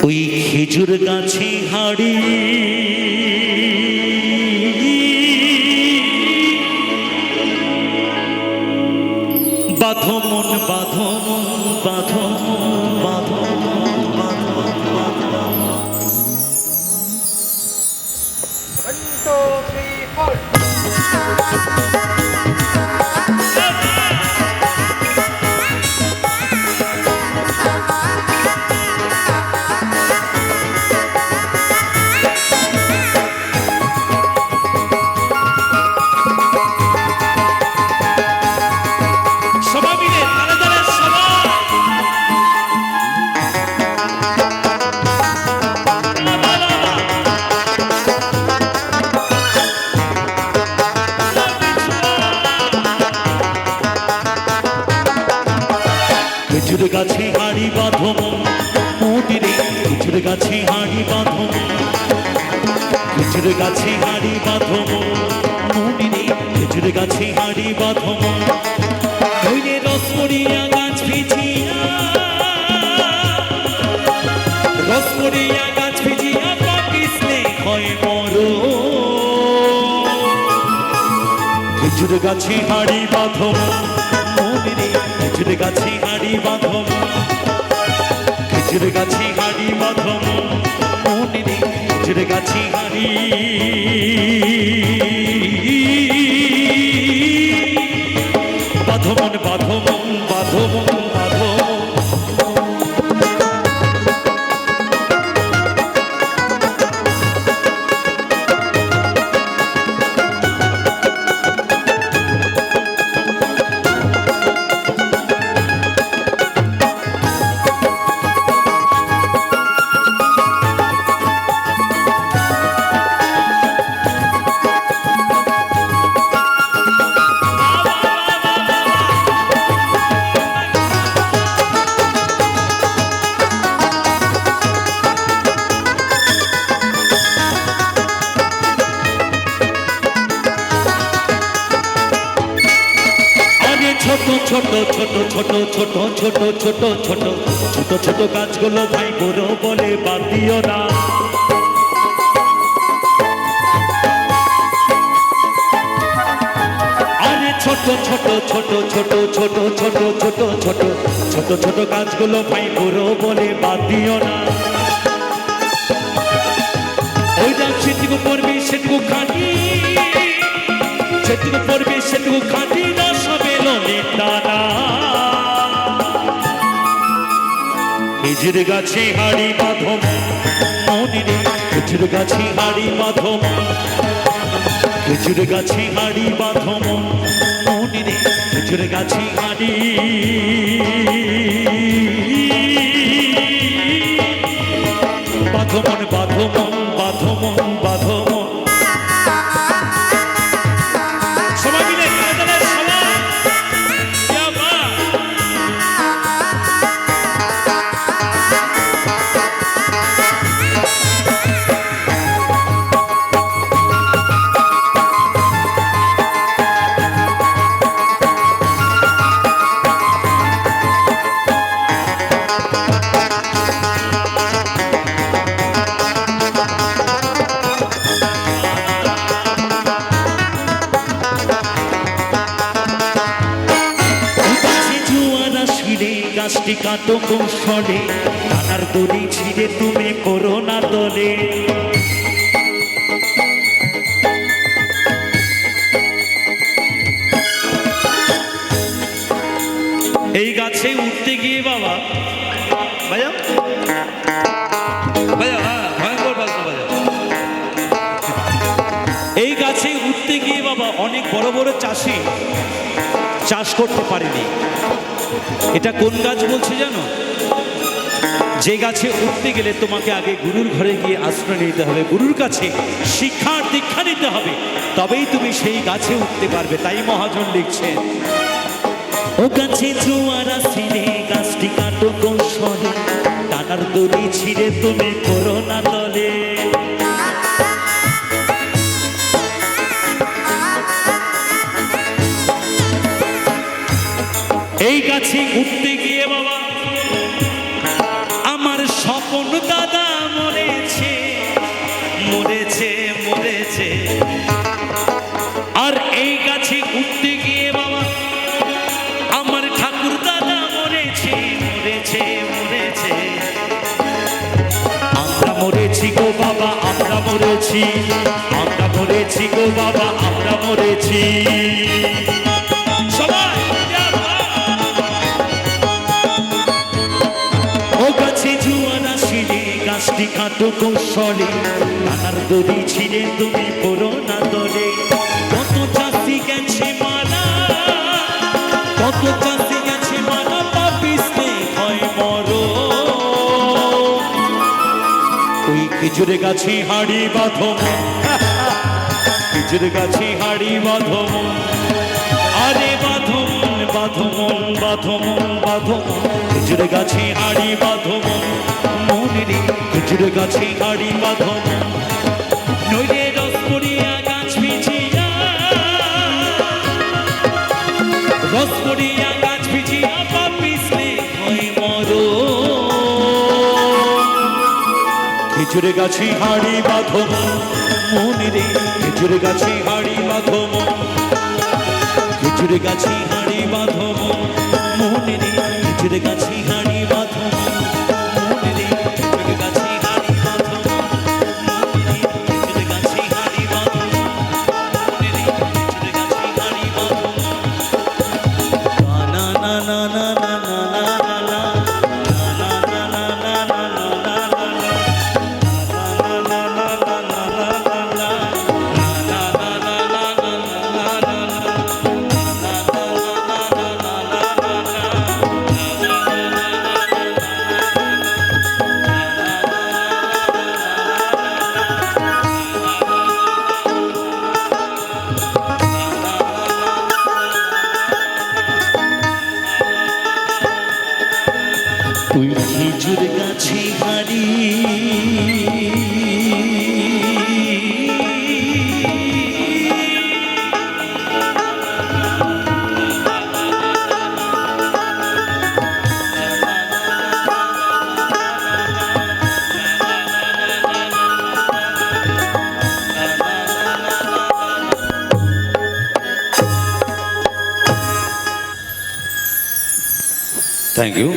ওই খেজুর গাছে হাড়ি বাঁধো মন বাঁধো মন বাঁধো বাঁধো খেজুর গাছে হাড়ি বাঁধো মোটিরে খেজুর গাছে হাড়ি বাঁধো খেজুর গাছে হাড়ি বাঁধো মোটিরে খেজুর গাছে হাড়ি বাঁধো নইলে রসমরিয়া গাছ ভিজিয়া রসমরিয়া গাছ ভিজিয়া পাকিসলে হয় মরো খেজুর গাছে হাড়ি বাঁধো মোটিরে খেজুর গাছে হাড়ি বাঁধো খেজুর গাছে হাড়ি বাঁধো মনিরে খেজুর গাছে হাড়ি বাঁধো মন বাঁধো মন বাঁধো মন বাঁধো ছোট ছোট ছোট ছোট ছোট ছোট ছোট ছোট ছোট গাছগুলো ভাই বড় বলে বাদ দিও না আরে ছোট ছোট ছোট ছোট ছোট ছোট ছোট ছোট ছোট ছোট গাছগুলো ভাই বড় বলে বাদ দিও না ওই যা সেটুকু পড়বি সেটুকু খাটি সেটুকু পড়বি সেটুকু খাটি না সবে ললিতানা খেজুর গাছে হাড়ি বাঁধো মনিরে খেজুর গাছে হাড়ি বাঁধো খেজুর গাছে হাড়ি বাঁধো মনিরে খেজুর গাছে হাড়ি বাঁধো মন বাঁধো মন বাঁধো মন বাঁধো মন গাছটি কাটো কৌশলে টানার দড়ি ছিঁড়ে তুমি করো না দলে এই গাছে উঠতে গিয়ে বাবা ভাইয়া ভাইয়া ভয়ঙ্কর বাজনা ভাইয়া এই গাছে উঠতে গিয়ে বাবা অনেক বড় বড় চাষি চাষ করতে পারেনি এটা কোন গাছ বলছে জানো যে গাছে উঠতে গেলে তোমাকে আগে গুরুর ঘরে গিয়ে আশ্রয় নিতে হবে গুরুর কাছে শিক্ষার দীক্ষা নিতে হবে তবেই তুমি সেই গাছে উঠতে পারবে তাই মহাজন লিখছেন ও গাছে জোয়ার আসিলে গাছটি কাটো কৌশলে টানার দড়ি ছিঁড়ে তুমি করো না দলে এই গাছে উঠতে গিয়ে বাবা আমার স্বপ্ন দাদা মরেছে মরেছে মরেছে। আর এই গাছে উঠতে গিয়ে বাবা আমার ঠাকুর দাদা মরেছে মরেছে মরেছে। আমরা মরেছি গো বাবা আমরা মরেছি, আমরা মরেছি গো বাবা আমরা মরেছি। সবাই ও গাছে জুয়ান আসিলে গাছটি কাটো কৌশলে, নানার দড়ি ছিঁড়ে তুমি পড়ো না দলে। কত চাষি গেছে মারা, কত চাষি গেছে মারা, পাপিস্তে হয় মরো। ওই খেজুর গাছে হাড়ি বাঁধো মন, খেজুর গাছে হাড়ি বাঁধো মন, আরে বাঁধো মন বাঁধো মন বাঁধো মন বাঁধো মন। খেজুর গাছে হাড়ি বাঁধো মন মনে রে, খেজুর গাছে হাড়ি বাঁধো মন। নইলে রস পড়িয়া গাছ ভিজিয়া, রস পড়িয়া গাছ ভিজিয়া, পাপিস্তে হয় মরো। খেজুর গাছে হাড়ি বাঁধো মনে রে, খেজুর গাছে হাড়ি বাঁধো মন, খেজুর গাছে হাড়ি বাঁধো মনে রে, খেজুর গাছে হাড়ি বাঁধো মনে রে, খেজুর গাছে হাড়ি বাঁধো মনে রে, খেজুর গাছে হাড়ি বাঁধো মনে রে, খেজুর গাছে হাড়ি বাঁধো। না না না না না না না না ওই খেজুর গাছে হাড়ি থ্যাংক ইউ।